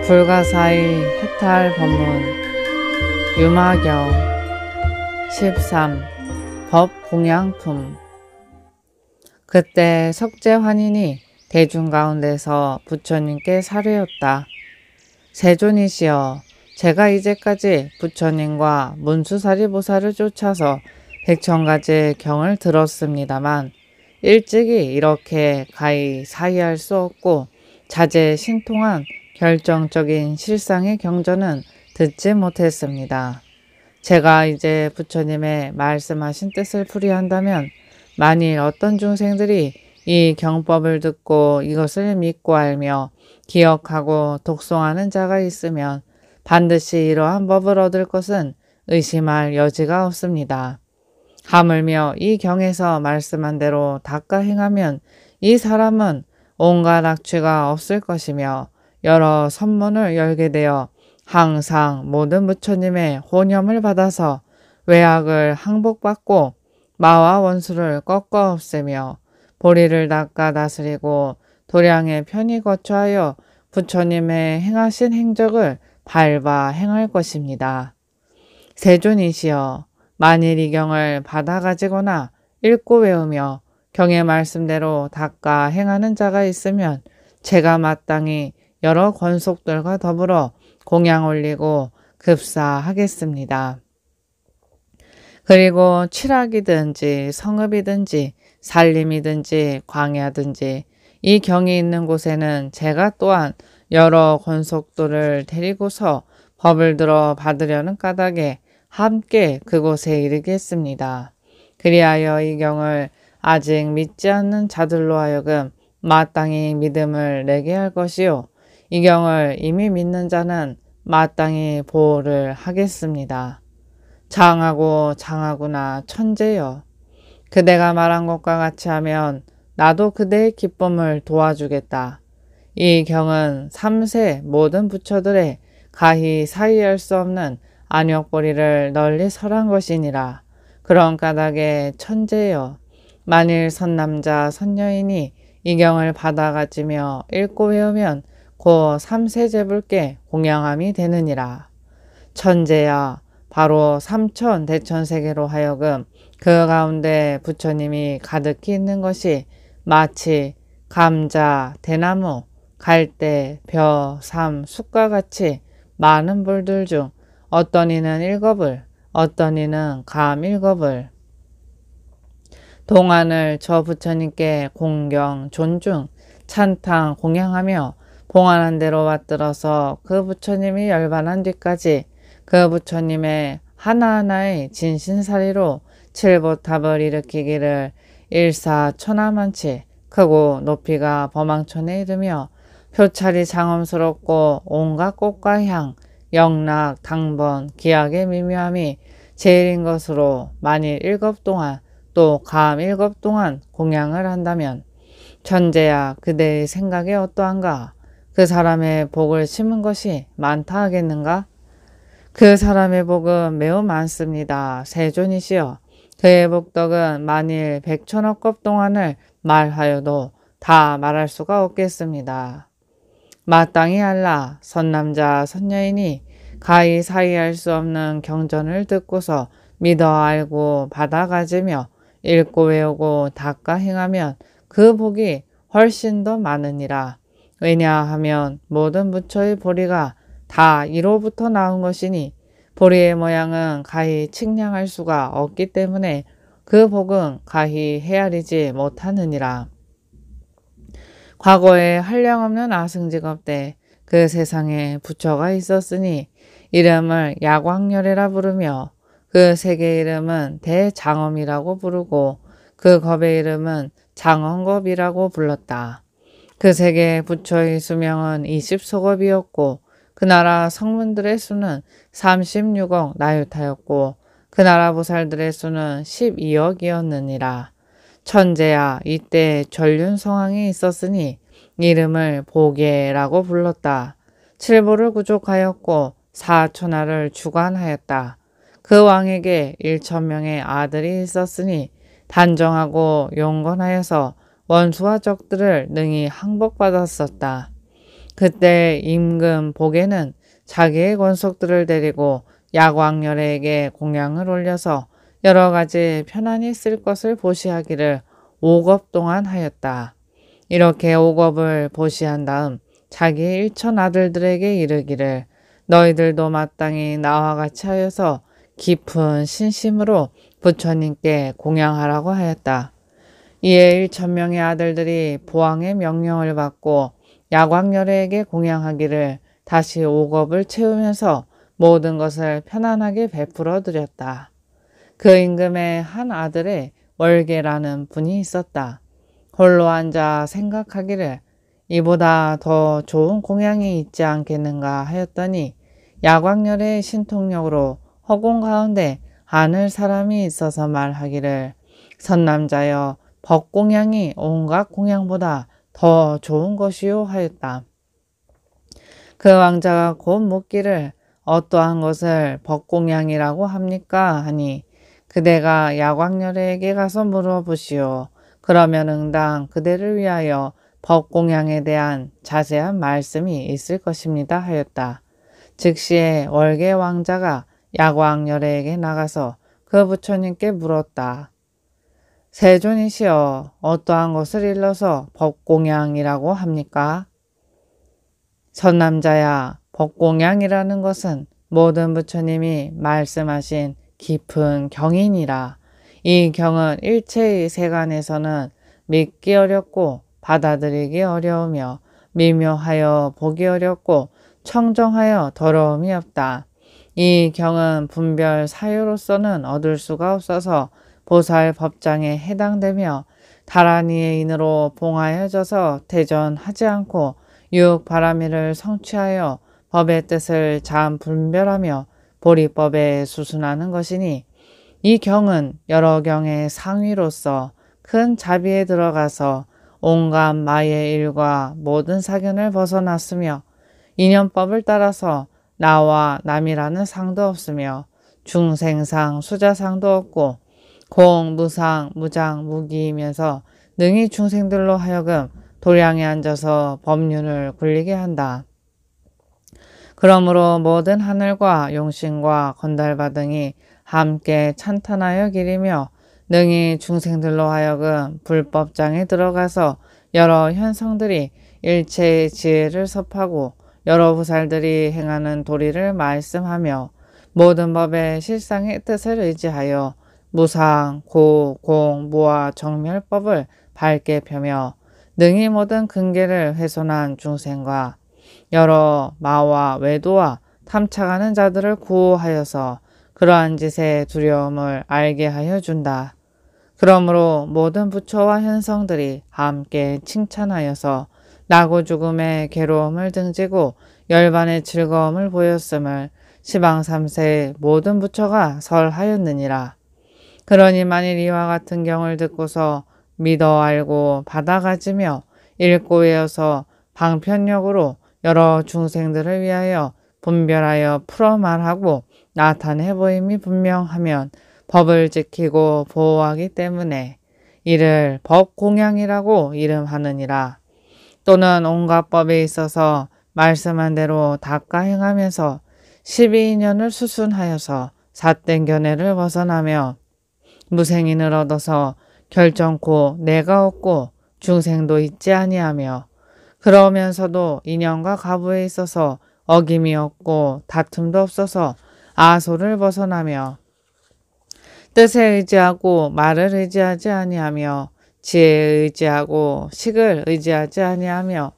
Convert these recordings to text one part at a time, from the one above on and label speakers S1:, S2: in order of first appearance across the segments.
S1: 불가사의 해탈 법문 유마경 13 법공양품. 그때 석재환인이 대중 가운데서 부처님께 사례였다. 세존이시여, 제가 이제까지 부처님과 문수사리보살을 쫓아서 백천가지 경을 들었습니다만 일찍이 이렇게 가히 사의할 수 없고 자제신통한 결정적인 실상의 경전은 듣지 못했습니다. 제가 이제 부처님의 말씀하신 뜻을 풀이한다면 만일 어떤 중생들이 이 경법을 듣고 이것을 믿고 알며 기억하고 독송하는 자가 있으면 반드시 이러한 법을 얻을 것은 의심할 여지가 없습니다. 하물며 이 경에서 말씀한 대로 닦아 행하면 이 사람은 온갖 악취가 없을 것이며 여러 선문을 열게 되어 항상 모든 부처님의 호념을 받아서 외악을 항복받고 마와 원수를 꺾어 없애며 보리를 닦아 다스리고 도량에 편히 거처하여 부처님의 행하신 행적을 밟아 행할 것입니다. 세존이시여, 만일 이 경을 받아 가지거나 읽고 외우며 경의 말씀대로 닦아 행하는 자가 있으면 제가 마땅히 여러 권속들과 더불어 공양 올리고 급사하겠습니다. 그리고 취락이든지 성읍이든지 산림이든지 광야든지 이 경이 있는 곳에는 제가 또한 여러 권속들을 데리고서 법을 들어 받으려는 까닭에 함께 그곳에 이르겠습니다. 그리하여 이 경을 아직 믿지 않는 자들로 하여금 마땅히 믿음을 내게 할 것이요, 이 경을 이미 믿는 자는 마땅히 보호를 하겠습니다. 장하고 장하구나 천재여, 그대가 말한 것과 같이 하면 나도 그대의 기쁨을 도와주겠다. 이 경은 3세 모든 부처들의 가히 사의할 수 없는 안욕보리를 널리 설한 것이니라. 그런 까닭에 천재여, 만일 선남자 선여인이 이 경을 받아 가지며 읽고 외우면 고 3세 제불께 공양함이 되느니라. 천재야, 바로 삼천 대천세계로 하여금 그 가운데 부처님이 가득히 있는 것이 마치 감자, 대나무, 갈대, 벼, 삼, 숫과 같이 많은 불들 중 어떤 이는 1겁을, 어떤 이는 감 1겁을 동안을 저 부처님께 공경, 존중, 찬탕, 공양하며 봉안한 대로 받들어서 그 부처님이 열반한 뒤까지 그 부처님의 하나하나의 진신사리로 칠보탑을 일으키기를 일사천하만치 크고 높이가 범왕천에 이르며 표찰이 장엄스럽고 온갖 꽃과 향, 영락, 당번, 기약의 미묘함이 제일인 것으로 만일 1겁 동안 또 감 1겁 동안 공양을 한다면 천재야, 그대의 생각이 어떠한가? 그 사람의 복을 심은 것이 많다 하겠는가? 그 사람의 복은 매우 많습니다. 세존이시여, 그의 복덕은 만일 100천억겁 동안을 말하여도 다 말할 수가 없겠습니다. 마땅히 알라, 선남자 선여인이 가히 사의할 수 없는 경전을 듣고서 믿어 알고 받아 가지며 읽고 외우고 닦아 행하면 그 복이 훨씬 더 많으니라. 왜냐하면 모든 부처의 보리가 다 이로부터 나온 것이니 보리의 모양은 가히 측량할 수가 없기 때문에 그 복은 가히 헤아리지 못하느니라. 과거에 한량없는 아승직업 때 그 세상에 부처가 있었으니 이름을 야광열애라 부르며 그 세계 이름은 대장엄이라고 부르고 그 겁의 이름은 장엄겁이라고 불렀다. 그 세계 부처의 수명은 20소겁이었고 그 나라 성문들의 수는 36억 나유타였고 그 나라 보살들의 수는 12억이었느니라. 천재야, 이때 전륜성왕이 있었으니 이름을 보계라고 불렀다. 칠보를 구족하였고 사천하를 주관하였다. 그 왕에게 1,000명의 아들이 있었으니 단정하고 용건하여서 원수와 적들을 능히 항복받았었다. 그때 임금 복에는 자기의 권속들을 데리고 야광열에게 공양을 올려서 여러 가지 편안히 쓸 것을 보시하기를 5겁 동안 하였다. 이렇게 5겁을 보시한 다음 자기의 일천 아들들에게 이르기를 너희들도 마땅히 나와 같이 하여서 깊은 신심으로 부처님께 공양하라고 하였다. 이에 1,000명의 아들들이 보왕의 명령을 받고 야광열에게 공양하기를 다시 5겁을 채우면서 모든 것을 편안하게 베풀어 드렸다. 그 임금의 한 아들의 월계라는 분이 있었다. 홀로 앉아 생각하기를 이보다 더 좋은 공양이 있지 않겠는가 하였더니 야광열의 신통력으로 허공 가운데 아는 사람이 있어서 말하기를 선남자여 법공양이 온갖 공양보다 더 좋은 것이요 하였다. 그 왕자가 곧 묻기를 어떠한 것을 법공양이라고 합니까 하니 그대가 야광열에게 가서 물어보시오. 그러면 응당 그대를 위하여 법공양에 대한 자세한 말씀이 있을 것입니다 하였다. 즉시에 월계 왕자가 야광열에게 나가서 그 부처님께 물었다. 세존이시여 어떠한 것을 일러서 법공양이라고 합니까? 선남자야 법공양이라는 것은 모든 부처님이 말씀하신 깊은 경이니라. 이 경은 일체의 세간에서는 믿기 어렵고 받아들이기 어려우며 미묘하여 보기 어렵고 청정하여 더러움이 없다. 이 경은 분별 사유로서는 얻을 수가 없어서 보살 법장에 해당되며 다란이의 인으로 봉하여져서 대전하지 않고 유혹바라미를 성취하여 법의 뜻을 잘 분별하며 보리법에 수순하는 것이니 이 경은 여러 경의 상위로서 큰 자비에 들어가서 온갖 마의 일과 모든 사견을 벗어났으며 인연법을 따라서 나와 남이라는 상도 없으며 중생상 수자상도 없고 공, 무상, 무장, 무기이면서 능히 중생들로 하여금 도량에 앉아서 법륜을 굴리게 한다. 그러므로 모든 하늘과 용신과 건달바 등이 함께 찬탄하여 기리며 능히 중생들로 하여금 불법장에 들어가서 여러 현성들이 일체의 지혜를 섭하고 여러 부살들이 행하는 도리를 말씀하며 모든 법의 실상의 뜻을 의지하여 무상, 고, 공, 무와 정멸법을 밝게 펴며 능히 모든 근계를 훼손한 중생과 여러 마와 외도와 탐착하는 자들을 구호하여서 그러한 짓의 두려움을 알게 하여 준다. 그러므로 모든 부처와 현성들이 함께 칭찬하여서 나고 죽음의 괴로움을 등지고 열반의 즐거움을 보였음을 시방 3세의 모든 부처가 설하였느니라. 그러니 만일 이와 같은 경을 듣고서 믿어 알고 받아가지며 읽고 외워서 방편력으로 여러 중생들을 위하여 분별하여 풀어 말하고 나타내 보임이 분명하면 법을 지키고 보호하기 때문에 이를 법공양이라고 이름하느니라. 또는 온갖 법에 있어서 말씀한 대로 닦아 행하면서 12인연을 수순하여서 삿된 견해를 벗어나며 무생인을 얻어서 결정코 내가 없고 중생도 있지 아니하며 그러면서도 인연과 가부에 있어서 어김이 없고 다툼도 없어서 아소를 벗어나며 뜻에 의지하고 말을 의지하지 아니하며 지혜에 의지하고 식을 의지하지 아니하며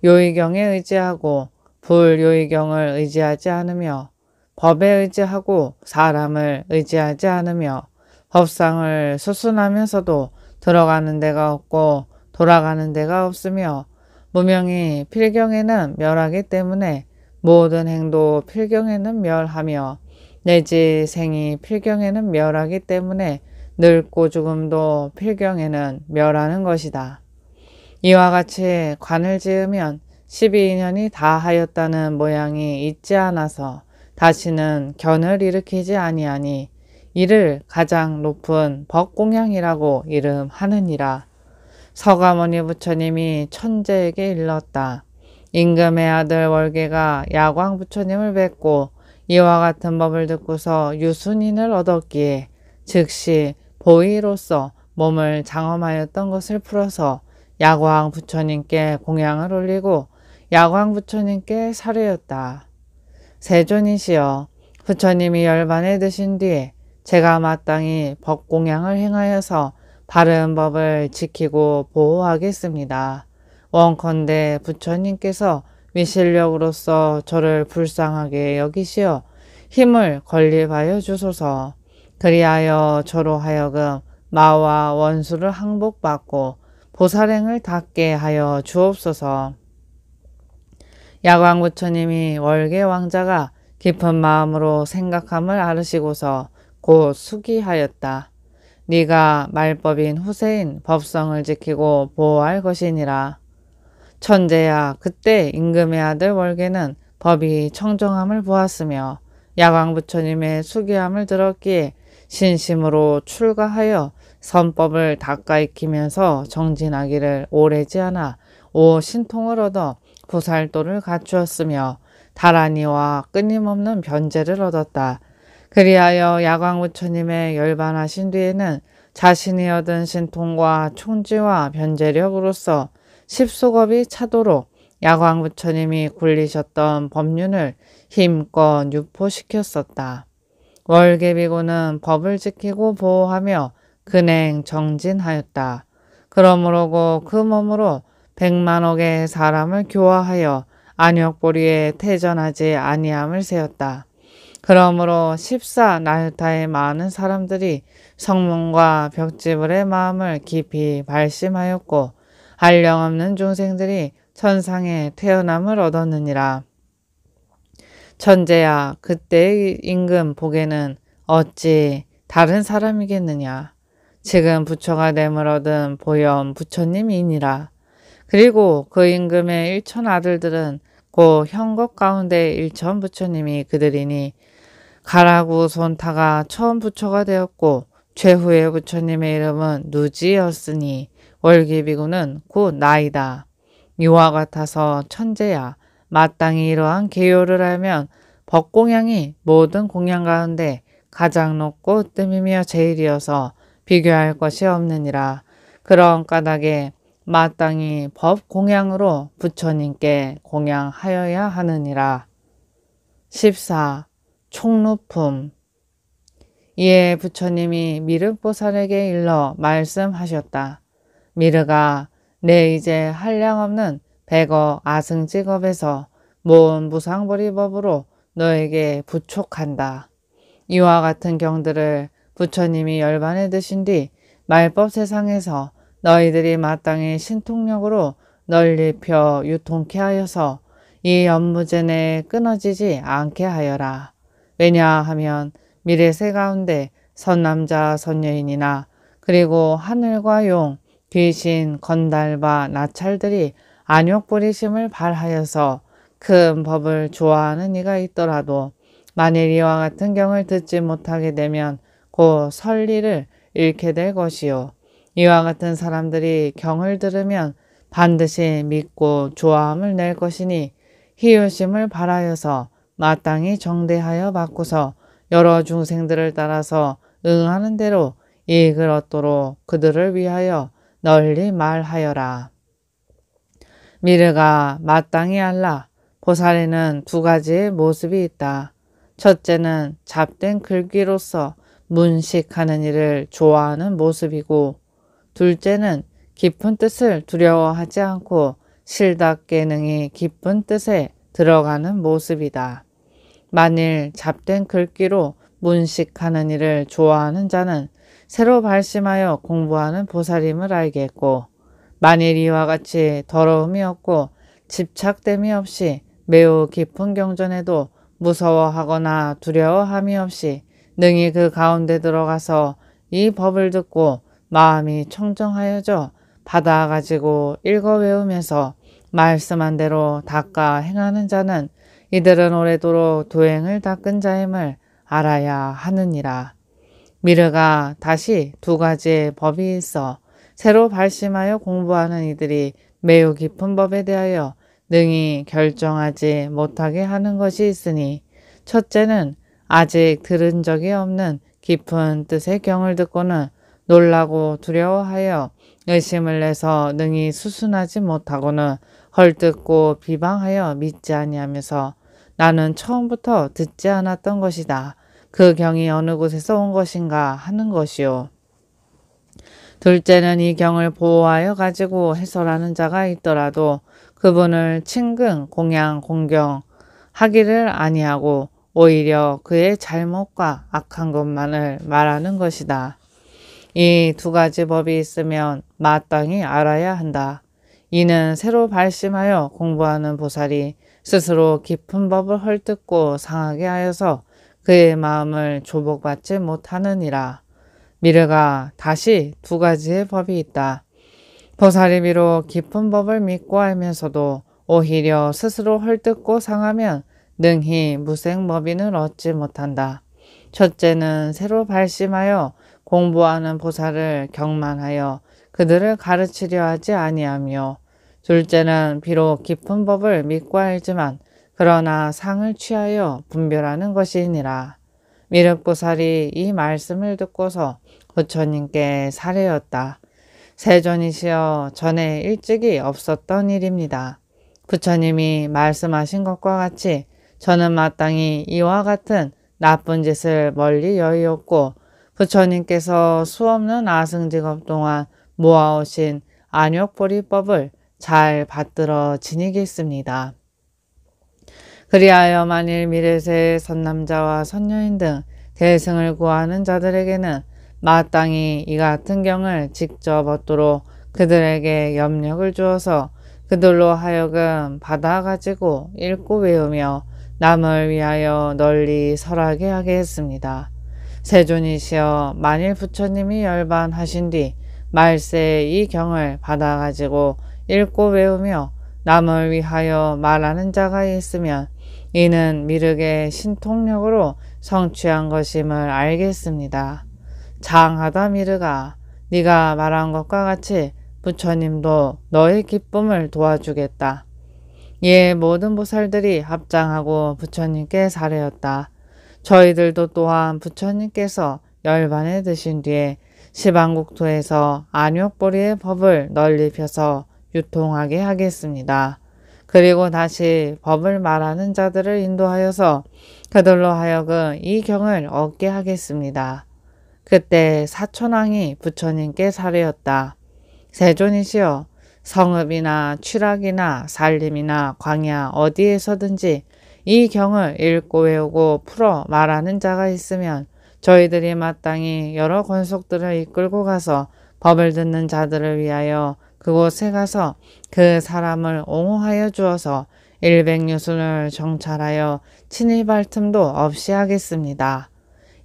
S1: 요의경에 의지하고 불요의경을 의지하지 않으며 법에 의지하고 사람을 의지하지 않으며 법상을 수순하면서도 들어가는 데가 없고 돌아가는 데가 없으며 무명이 필경에는 멸하기 때문에 모든 행도 필경에는 멸하며 내지 생이 필경에는 멸하기 때문에 늙고 죽음도 필경에는 멸하는 것이다. 이와 같이 관을 지으면 12인연이 다 하였다는 모양이 있지 않아서 다시는 견을 일으키지 아니하니 이를 가장 높은 법공양이라고 이름하느니라. 서가모니 부처님이 천재에게 일렀다. 임금의 아들 월계가 야광 부처님을 뵙고 이와 같은 법을 듣고서 유순인을 얻었기에 즉시 보의로서 몸을 장엄하였던 것을 풀어서 야광 부처님께 공양을 올리고 야광 부처님께 사례였다. 세존이시여, 부처님이 열반에 드신 뒤에 제가 마땅히 법공양을 행하여서 바른 법을 지키고 보호하겠습니다. 원컨대 부처님께서 위실력으로서 저를 불쌍하게 여기시어 힘을 건립하여 주소서. 그리하여 저로 하여금 마와 원수를 항복받고 보살행을 닦게 하여 주옵소서. 야광 부처님이 월계 왕자가 깊은 마음으로 생각함을 알으시고서 곧 수기하였다. 네가 말법인 후세인 법성을 지키고 보호할 것이니라. 천재야, 그때 임금의 아들 월계는 법이 청정함을 보았으며 야광 부처님의 수기함을 들었기에 신심으로 출가하여 선법을 닦아 익히면서 정진하기를 오래지 않아 오 신통을 얻어 보살도를 갖추었으며 다란이와 끊임없는 변제를 얻었다. 그리하여 야광 부처님의 열반하신 뒤에는 자신이 얻은 신통과 총지와 변제력으로서 십수겁이 차도록 야광 부처님이 굴리셨던 법륜을 힘껏 유포시켰었다. 월계비고는 법을 지키고 보호하며 근행 정진하였다. 그러므로 그 몸으로 100만억의 사람을 교화하여 안욕보리에 퇴전하지 아니함을 세웠다. 그러므로 14나흘타의 많은 사람들이 성문과 벽지불의 마음을 깊이 발심하였고 한량없는 중생들이 천상에 태어남을 얻었느니라. 천재야, 그때의 임금 보게는 어찌 다른 사람이겠느냐. 지금 부처가 됨을 얻은 보현 부처님이니라. 그리고 그 임금의 일천 아들들은 고 형국 가운데 일천 부처님이 그들이니 가라구 손타가 처음 부처가 되었고 최후의 부처님의 이름은 누지였으니 월계비구는 곧 나이다. 이와 같아서 천재야, 마땅히 이러한 개요를 알면 법공양이 모든 공양 가운데 가장 높고 뜸이며 제일이어서 비교할 것이 없느니라. 그런 까닭에 마땅히 법공양으로 부처님께 공양하여야 하느니라. 14. 총루품. 이에 부처님이 미륵보살에게 일러 말씀하셨다. 미륵아, 내 이제 한량없는 100억 아승직업에서 모은 무상보리법으로 너에게 부촉한다. 이와 같은 경들을 부처님이 열반에 드신 뒤 말법 세상에서 너희들이 마땅히 신통력으로 널리 펴 유통케 하여서 이 업무제 내에 끊어지지 않게 하여라. 왜냐하면 미래세 가운데 선남자 선여인이나 그리고 하늘과 용, 귀신, 건달과 나찰들이 안욕부리심을 발하여서 큰 법을 좋아하는 이가 있더라도 만일 이와 같은 경을 듣지 못하게 되면 곧 선리를 잃게 될 것이요. 이와 같은 사람들이 경을 들으면 반드시 믿고 좋아함을 낼 것이니 희유심을 발하여서 마땅히 정대하여 받고서 여러 중생들을 따라서 응하는 대로 이익을 얻도록 그들을 위하여 널리 말하여라. 미르가 마땅히 알라. 보살에는 두 가지의 모습이 있다. 첫째는 잡된 글귀로서 문식하는 일을 좋아하는 모습이고, 둘째는 깊은 뜻을 두려워하지 않고 실답게 능히 깊은 뜻에 들어가는 모습이다. 만일 잡된 글귀로 문식하는 일을 좋아하는 자는 새로 발심하여 공부하는 보살임을 알겠고, 만일 이와 같이 더러움이 없고 집착됨이 없이 매우 깊은 경전에도 무서워하거나 두려워함이 없이 능히 그 가운데 들어가서 이 법을 듣고 마음이 청정하여져 받아가지고 읽어 외우면서 말씀한 대로 닦아 행하는 자는 이들은 오래도록 도행을 닦은 자임을 알아야 하느니라. 미르가 다시 두 가지의 법이 있어 새로 발심하여 공부하는 이들이 매우 깊은 법에 대하여 능히 결정하지 못하게 하는 것이 있으니 첫째는 아직 들은 적이 없는 깊은 뜻의 경을 듣고는 놀라고 두려워하여 의심을 내서 능히 수순하지 못하고는 헐뜯고 비방하여 믿지 아니하면서 나는 처음부터 듣지 않았던 것이다. 그 경이 어느 곳에서 온 것인가 하는 것이요. 둘째는 이 경을 보호하여 가지고 해설하는 자가 있더라도 그분을 친근, 공양, 공경하기를 아니하고 오히려 그의 잘못과 악한 것만을 말하는 것이다. 이 두 가지 법이 있으면 마땅히 알아야 한다. 이는 새로 발심하여 공부하는 보살이 스스로 깊은 법을 헐뜯고 상하게 하여서 그의 마음을 조복받지 못하느니라. 미르가 다시 두 가지의 법이 있다. 보살이 비록 깊은 법을 믿고 알면서도 오히려 스스로 헐뜯고 상하면 능히 무생법인을 얻지 못한다. 첫째는 새로 발심하여 공부하는 보살을 경만하여 그들을 가르치려 하지 아니하며, 둘째는 비록 깊은 법을 믿고 알지만 그러나 상을 취하여 분별하는 것이니라. 미륵보살이 이 말씀을 듣고서 부처님께 사례였다. 세존이시여, 전에 일찍이 없었던 일입니다. 부처님이 말씀하신 것과 같이 저는 마땅히 이와 같은 나쁜 짓을 멀리 여의었고 부처님께서 수없는 아승직업 동안 모아오신 안욕보리법을 잘 받들어 지니겠습니다. 그리하여 만일 미래세의 선남자와 선녀인 등 대승을 구하는 자들에게는 마땅히 이 같은 경을 직접 얻도록 그들에게 염력을 주어서 그들로 하여금 받아가지고 읽고 외우며 남을 위하여 널리 설하게 하게 했습니다. 세존이시여, 만일 부처님이 열반하신 뒤 말세에 이 경을 받아가지고 읽고 외우며 남을 위하여 말하는 자가 있으면 이는 미륵의 신통력으로 성취한 것임을 알겠습니다. 장하다 미륵아, 네가 말한 것과 같이 부처님도 너의 기쁨을 도와주겠다. 이에 모든 보살들이 합장하고 부처님께 사례였다. 저희들도 또한 부처님께서 열반에 드신 뒤에 시방국토에서 안욕보리의 법을 널리 펴서 유통하게 하겠습니다. 그리고 다시 법을 말하는 자들을 인도하여서 그들로 하여금 이 경을 얻게 하겠습니다. 그때 사촌왕이 부처님께 사례였다. 세존이시여, 성읍이나 취락이나 산림이나 광야 어디에서든지 이 경을 읽고 외우고 풀어 말하는 자가 있으면 저희들이 마땅히 여러 권속들을 이끌고 가서 법을 듣는 자들을 위하여 그곳에 가서 그 사람을 옹호하여 주어서 일백유순을 정찰하여 친입할 틈도 없이 하겠습니다.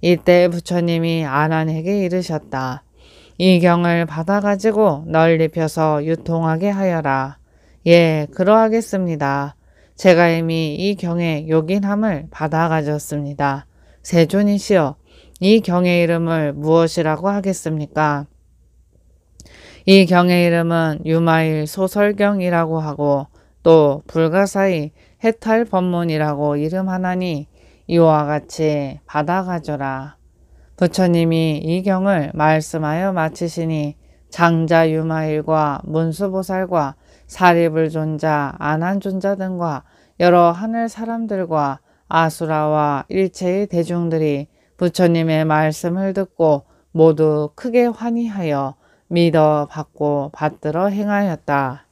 S1: 이때 부처님이 아난에게 이르셨다. 이 경을 받아가지고 널리 펴서 유통하게 하여라. 예, 그러하겠습니다. 제가 이미 이 경의 요긴함을 받아가졌습니다. 세존이시여, 이 경의 이름을 무엇이라고 하겠습니까? 이 경의 이름은 유마일 소설경이라고 하고 또 불가사의 해탈법문이라고 이름하나니 이와 같이 받아가져라. 부처님이 이 경을 말씀하여 마치시니 장자 유마일과 문수보살과 사리불존자, 아난존자 등과 여러 하늘 사람들과 아수라와 일체의 대중들이 부처님의 말씀을 듣고 모두 크게 환희하여 믿어 받고 받들어 행하였다.